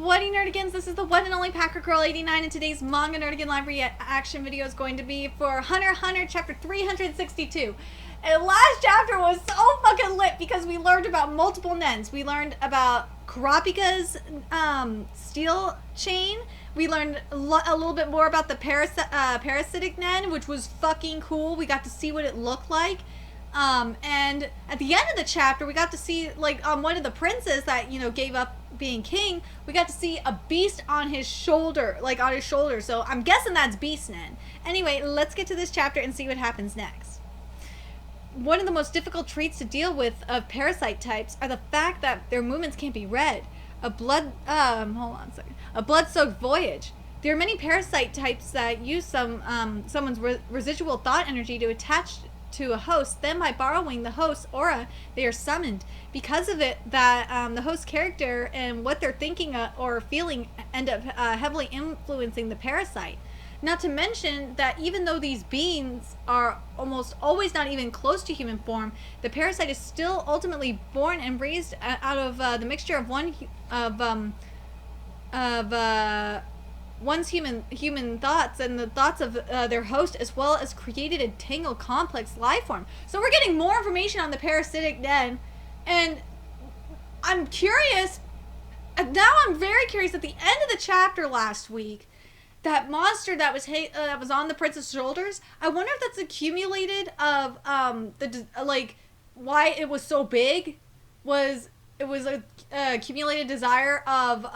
What nerdigans? This is the one and only Packer Girl 89, and today's Manga Nerdigan Live reaction video is going to be for Hunter x Hunter chapter 362. And the last chapter was so fucking lit because we learned about multiple NENs. We learned about Kurapika's steel chain. We learned a little bit more about the parasitic NEN, which was fucking cool. We got to see what it looked like. And at the end of the chapter, we got to see, like, one of the princes that, you know, gave up being king, we got to see a beast on his shoulder, so I'm guessing that's Beast NEN. Anyway, let's get to this chapter and see what happens next. One of the most difficult traits to deal with of parasite types are the fact that their movements can't be read. A blood-soaked voyage. There are many parasite types that use someone's residual thought energy to attach to a host. Then by borrowing the host's aura, they are summoned. Because of it, the host character and what they're thinking or feeling end up heavily influencing the parasite. Not to mention that even though these beings are almost always not even close to human form, the parasite is still ultimately born and raised out of the mixture of one's human thoughts and the thoughts of their host, as well as created a tangled complex life form. So we're getting more information on the parasitic NEN, and I'm curious. Now I'm very curious. At the end of the chapter last week, that monster that was on the prince's shoulders, I wonder if that's accumulated of why it was so big. It was a accumulated desire of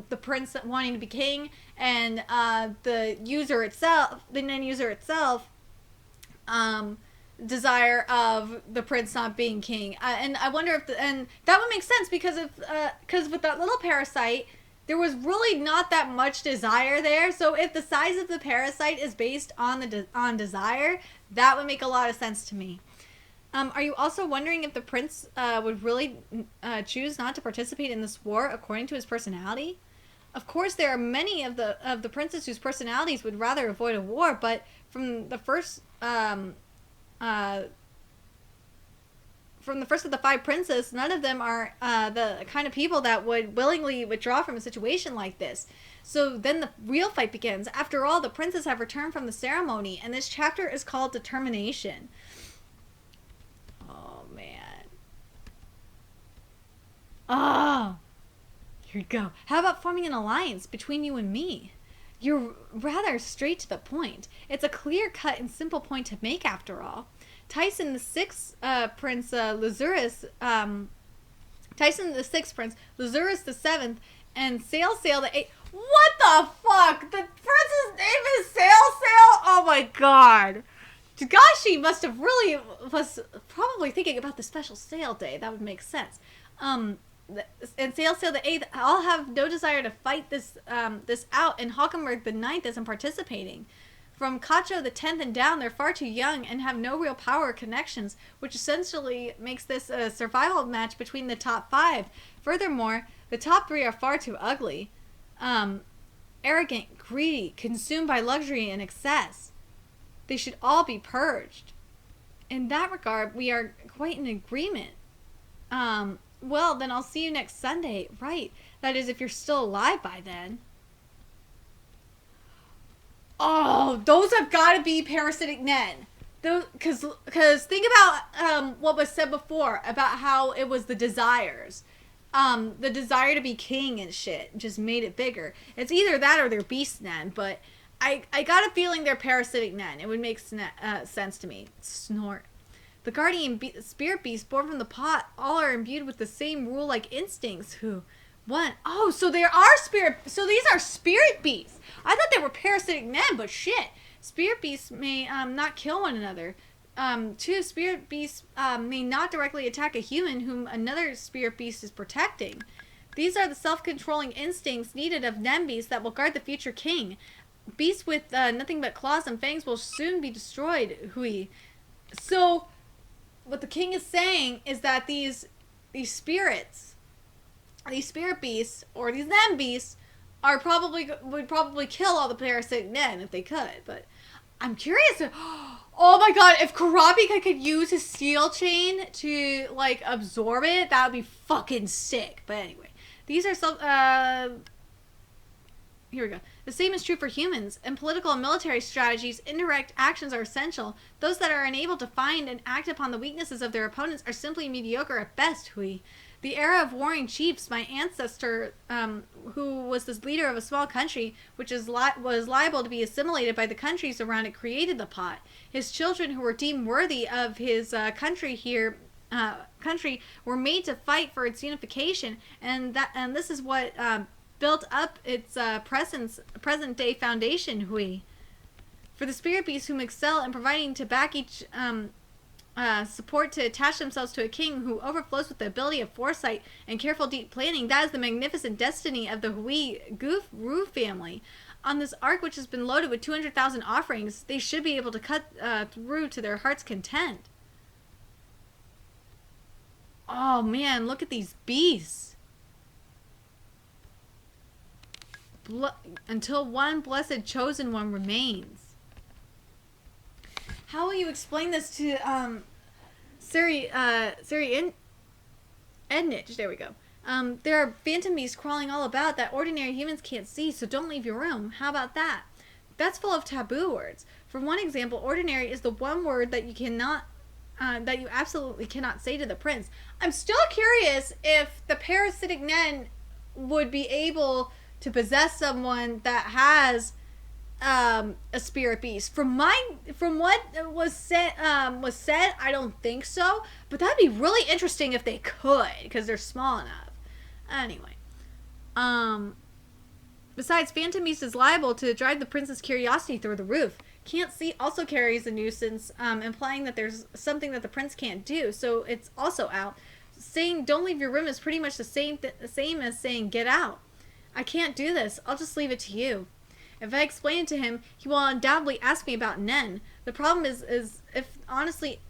the prince wanting to be king, and the user itself, the NEN user itself, desire of the prince not being king. And I wonder if and that would make sense because with that little parasite, there was really not that much desire there. So if the size of the parasite is based on on desire, that would make a lot of sense to me. Are you also wondering if the prince would really choose not to participate in this war according to his personality? Of course, there are many of the princes whose personalities would rather avoid a war, but from the first of the five princes, none of them are the kind of people that would willingly withdraw from a situation like this. So then the real fight begins. After all, the princes have returned from the ceremony, and this chapter is called Determination. Oh, man. Oh, here we go. How about forming an alliance between you and me? You're rather straight to the point. It's a clear-cut and simple point to make, after all. Tyson the Sixth Prince, Lazarus the Seventh, and Sail the Eighth. What the fuck? The prince's name is Sail? Oh my god. Tagashi was probably thinking about the special Sail Day. That would make sense. And Sail the Eighth all have no desire to fight this out, and Hawkenberg the Ninth isn't participating. From Kacho the 10th and down, they're far too young and have no real power or connections, which essentially makes this a survival match between the top five. Furthermore, the top three are far too ugly. Arrogant, greedy, consumed by luxury and excess. They should all be purged. In that regard, we are quite in agreement. Well, then I'll see you next Sunday. Right. That is, if you're still alive by then. Oh, those have got to be parasitic NEN. Because think about what was said before about how it was the desires. The desire to be king and shit just made it bigger. It's either that or they're beast NEN, but I got a feeling they're parasitic NEN. It would make sense to me. Snort. The guardian spirit beasts born from the pot all are imbued with the same rule-like instincts. Oh, so there are so these are spirit beasts. I thought they were parasitic NEN, but shit. Spirit beasts may not kill one another. Two spirit beasts may not directly attack a human whom another spirit beast is protecting. These are the self-controlling instincts needed of NEN beasts that will guard the future king. Beasts with nothing but claws and fangs will soon be destroyed. Hui. So, what the king is saying is that these spirits, these spirit beasts or these NEN beasts, would probably kill all the parasitic NEN if they could. But I'm curious. Oh my god, if Kurapika could use his steel chain to like absorb it, that would be fucking sick. But anyway, these are some Here we go. The same is true for humans. In political and military strategies, indirect actions are essential. Those that are unable to find and act upon the weaknesses of their opponents are simply mediocre at best, Hui. The era of warring chiefs, my ancestor, who was the leader of a small country, which was liable to be assimilated by the countries around it, created the pot. His children, who were deemed worthy of his country were made to fight for its unification, and this is what built up its present day foundation, Hui. For the spirit beasts whom excel in providing to back each support to attach themselves to a king who overflows with the ability of foresight and careful deep planning, that is the magnificent destiny of the Hui Ru family. On this ark, which has been loaded with 200,000 offerings, they should be able to cut through to their heart's content. Oh man, look at these beasts. Until one blessed chosen one remains. How will you explain this to Siri Ednich? There we go. There are phantom beasts crawling all about that ordinary humans can't see, so don't leave your room. How about that? That's full of taboo words. For one example, ordinary is the one word that you cannot that you absolutely cannot say to the prince. I'm still curious if the parasitic Nen would be able to possess someone that has a spirit beast. From what was said, I don't think so. But that'd be really interesting if they could, because they're small enough. Anyway, besides, Phantom Beast is liable to drive the prince's curiosity through the roof. Can't see also carries a nuisance, implying that there's something that the prince can't do. So it's also out. Saying "don't leave your room" is pretty much the same as saying "get out." I can't do this. I'll just leave it to you. If I explain it to him, he will undoubtedly ask me about NEN. The problem is if I honestly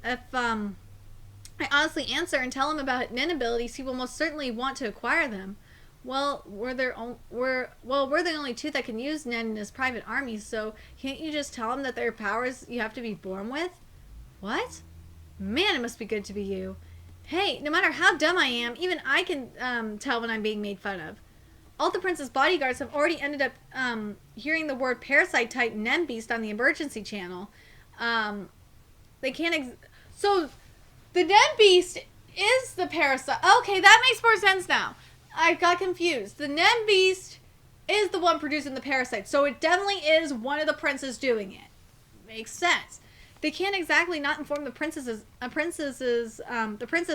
answer and tell him about NEN abilities, he will most certainly want to acquire them. Well, we're the only two that can use NEN in his private army, so can't you just tell him that there are powers you have to be born with? What? Man, it must be good to be you. Hey, no matter how dumb I am, even I can tell when I'm being made fun of. All the prince's bodyguards have already ended up hearing the word parasite type NEN beast on the emergency channel. They can't. So the NEN beast is the parasite. Okay, that makes more sense now. I got confused. The NEN beast is the one producing the parasite, so it definitely is one of the princes doing it. Makes sense. They can't exactly not inform the princess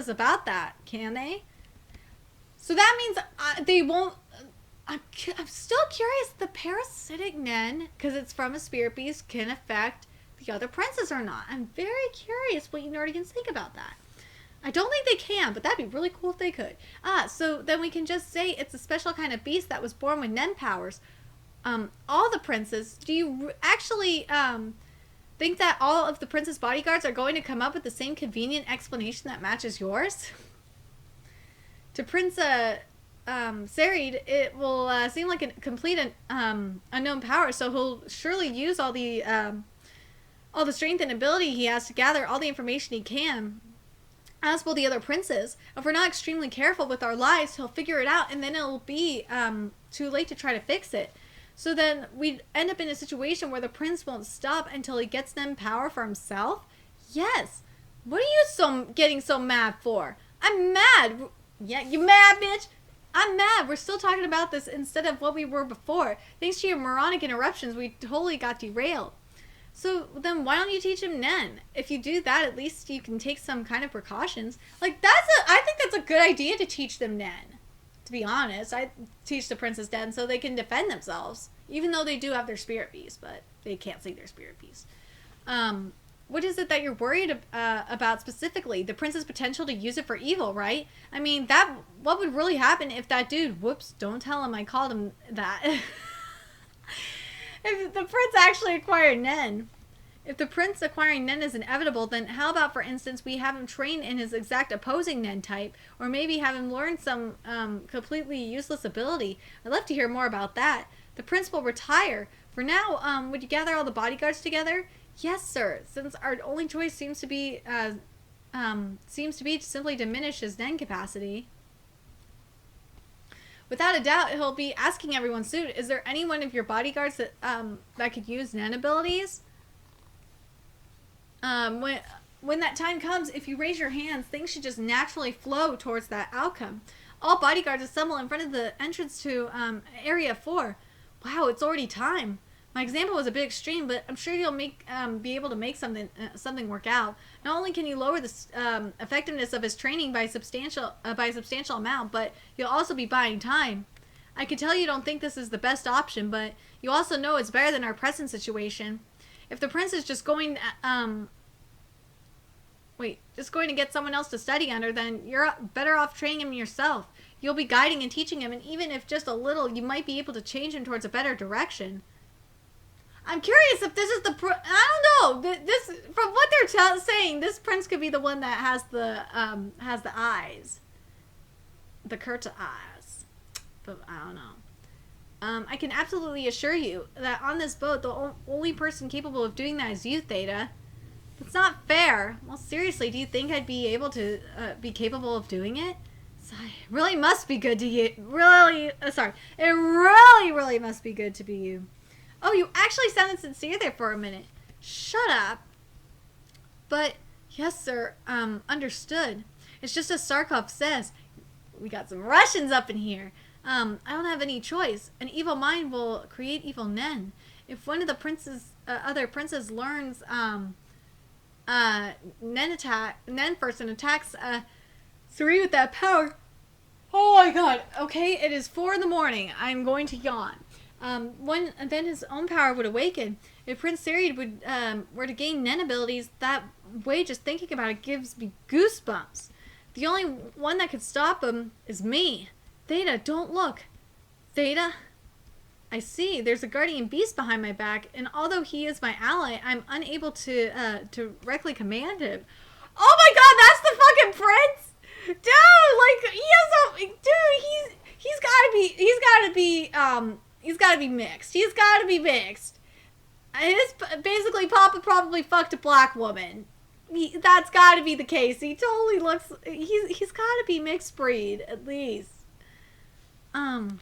about that, can they? So that means they won't. I'm still curious. The parasitic NEN, because it's from a spirit beast, can affect the other princes or not. I'm very curious what you nerdigans think about that. I don't think they can, but that'd be really cool if they could. So then we can just say it's a special kind of beast that was born with NEN powers. All the princes. Do you actually think that all of the prince's bodyguards are going to come up with the same convenient explanation that matches yours? To Prince Sarid, it will seem like a complete unknown power, so he'll surely use all the strength and ability he has to gather all the information he can. As will the other princes. If we're not extremely careful with our lives, he'll figure it out, and then it'll be too late to try to fix it. So then we'd end up in a situation where the prince won't stop until he gets them power for himself? Yes. What are you getting so mad for? I'm mad. Yeah, you mad, bitch? I'm mad. We're still talking about this instead of what we were before. Thanks to your moronic interruptions, we totally got derailed. So then why don't you teach him NEN? If you do that, at least you can take some kind of precautions. Like, I think that's a good idea to teach them NEN. To be honest, I teach the princess NEN so they can defend themselves. Even though they do have their spirit beast, but they can't see their spirit beast. What is it that you're worried about specifically? The prince's potential to use it for evil, right? I mean, what would really happen if that dude, whoops, don't tell him I called him that. If the prince actually acquired NEN. If the prince acquiring NEN is inevitable, then how about, for instance, we have him train in his exact opposing NEN type, or maybe have him learn some completely useless ability. I'd love to hear more about that. The prince will retire. For now, would you gather all the bodyguards together? Yes, sir. Since our only choice seems to be to simply diminish his NEN capacity. Without a doubt, he'll be asking everyone soon, is there anyone of your bodyguards that could use NEN abilities? When that time comes, if you raise your hands, things should just naturally flow towards that outcome. All bodyguards assemble in front of the entrance to Area 4. Wow, it's already time. My example was a bit extreme, but I'm sure you'll be able to make something work out. Not only can you lower the effectiveness of his training by a substantial amount, but you'll also be buying time. I can tell you don't think this is the best option, but you also know it's better than our present situation. If the prince is just going to get someone else to study under, then you're better off training him yourself. You'll be guiding and teaching him, and even if just a little, you might be able to change him towards a better direction. I'm curious if this is I don't know. This, from what they're saying, this prince could be the one that has the eyes, the Kurta eyes. But I don't know. I can absolutely assure you that on this boat, the only person capable of doing that is you, Theta. That's not fair. Well, seriously, do you think I'd be able to be capable of doing it? It really must be good to you. It really must be good to be you. Oh, you actually sounded sincere there for a minute. Shut up. But, yes, sir, understood. It's just as Sarkov says. We got some Russians up in here. I don't have any choice. An evil mind will create evil NEN. If one of the other princes learns, NEN first and attacks, Suri with that power. Oh my god. Okay, it is 4 in the morning. I'm going to yawn. Then his own power would awaken. If Prince Siri were to gain NEN abilities, that way just thinking about it gives me goosebumps. The only one that could stop him is me. Theta, don't look. Theta? I see. There's a guardian beast behind my back, and although he is my ally, I'm unable to directly command him. Oh my god, that's the fucking prince? Dude, he's gotta be mixed. He's gotta be mixed. Basically, Papa probably fucked a black woman. That's gotta be the case. He totally looks, he's gotta be mixed breed, at least. I'm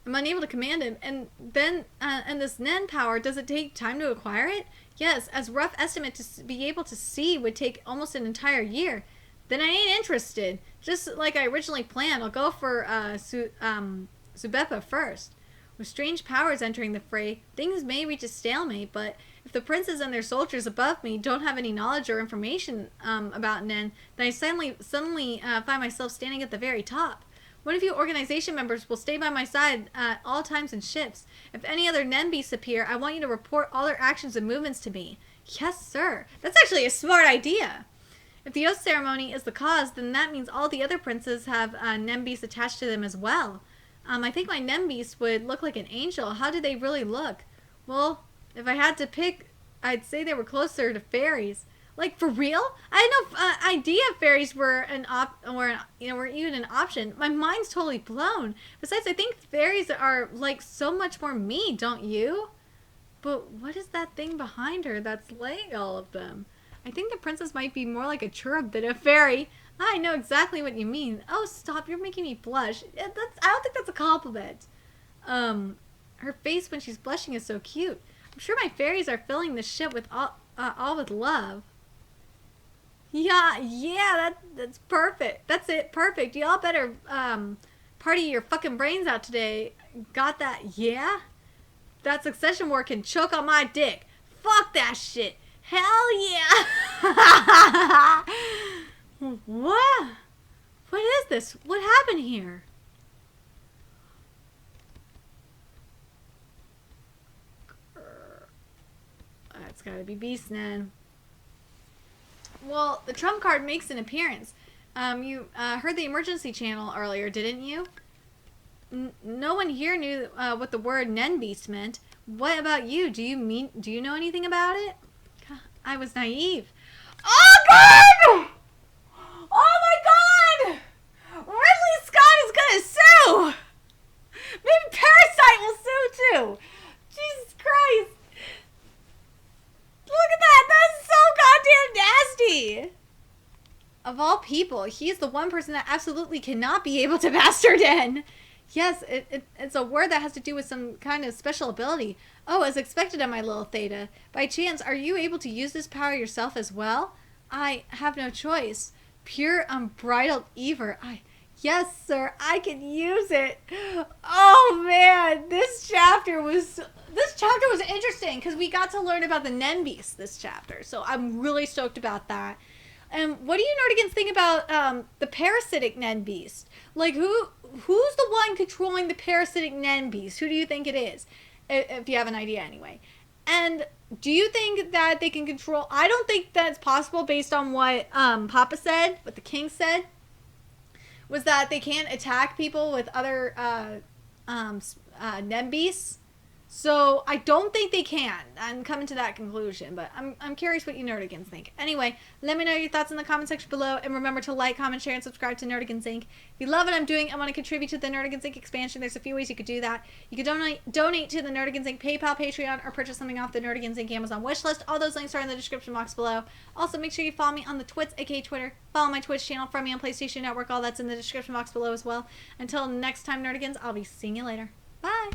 unable to command him, and then, and this NEN power, does it take time to acquire it? Yes, as rough estimate to be able to see would take almost an entire year. Then I ain't interested. Just like I originally planned, I'll go for, Subepa first. With strange powers entering the fray, things may reach a stalemate, but if the princes and their soldiers above me don't have any knowledge or information, about NEN, then I suddenly find myself standing at the very top. One of you organization members will stay by my side at all times in shifts. If any other NEN beasts appear, I want you to report all their actions and movements to me. Yes, sir. That's actually a smart idea. If the oath ceremony is the cause, then that means all the other princes have NEN beasts attached to them as well. I think my NEN beast would look like an angel. How do they really look? Well, if I had to pick, I'd say they were closer to fairies. Like, for real? I had no idea fairies were were even an option. My mind's totally blown. Besides, I think fairies are, like, so much more me, don't you? But what is that thing behind her that's laying all of them? I think the princess might be more like a cherub than a fairy. I know exactly what you mean. Oh, stop. You're making me blush. I don't think that's a compliment. Her face when she's blushing is so cute. I'm sure my fairies are filling this ship with all with love. Yeah, that's perfect. That's it, perfect. Y'all better, party your fucking brains out today. Got that, yeah? That succession war can choke on my dick. Fuck that shit. Hell yeah! What? What is this? What happened here? That's gotta be Beast NEN. Well, the trump card makes an appearance. You heard the emergency channel earlier, didn't you? No one here knew what the word NEN beast meant. What about you? Do you know anything about it? I was naive. Oh god! Oh my god! Ridley Scott is gonna sue! Maybe Parasite will sue too! Jesus Christ! Look at that! That's so goddamn nasty! Of all people, he is the one person that absolutely cannot be able to master NEN. Yes, it's a word that has to do with some kind of special ability. Oh, as expected of my little Theta. By chance, are you able to use this power yourself as well? I have no choice. Pure unbridled Ever. Yes, sir, I can use it. Oh man, this chapter was interesting because we got to learn about the NEN beast this chapter. So I'm really stoked about that. And what do you Nerdigans think about the parasitic NEN beast? Like who's the one controlling the parasitic NEN beast? Who do you think it is? If you have an idea anyway. And do you think that they can control... I don't think that's possible based on what Papa said, what the king said. Was that they can't attack people with other NEN beasts. So I don't think they can. I'm coming to that conclusion, but I'm curious what you Nerdigans think. Anyway, let me know your thoughts in the comment section below, and remember to like, comment, share, and subscribe to Nerdigans Inc. If you love what I'm doing and want to contribute to the Nerdigans Inc. expansion, there's a few ways you could do that. You could donate to the Nerdigans Inc. PayPal, Patreon, or purchase something off the Nerdigans Inc. Amazon wishlist. All those links are in the description box below. Also, make sure you follow me on the Twits, aka Twitter. Follow my Twitch channel, friend me on PlayStation Network. All that's in the description box below as well. Until next time, Nerdigans, I'll be seeing you later. Bye!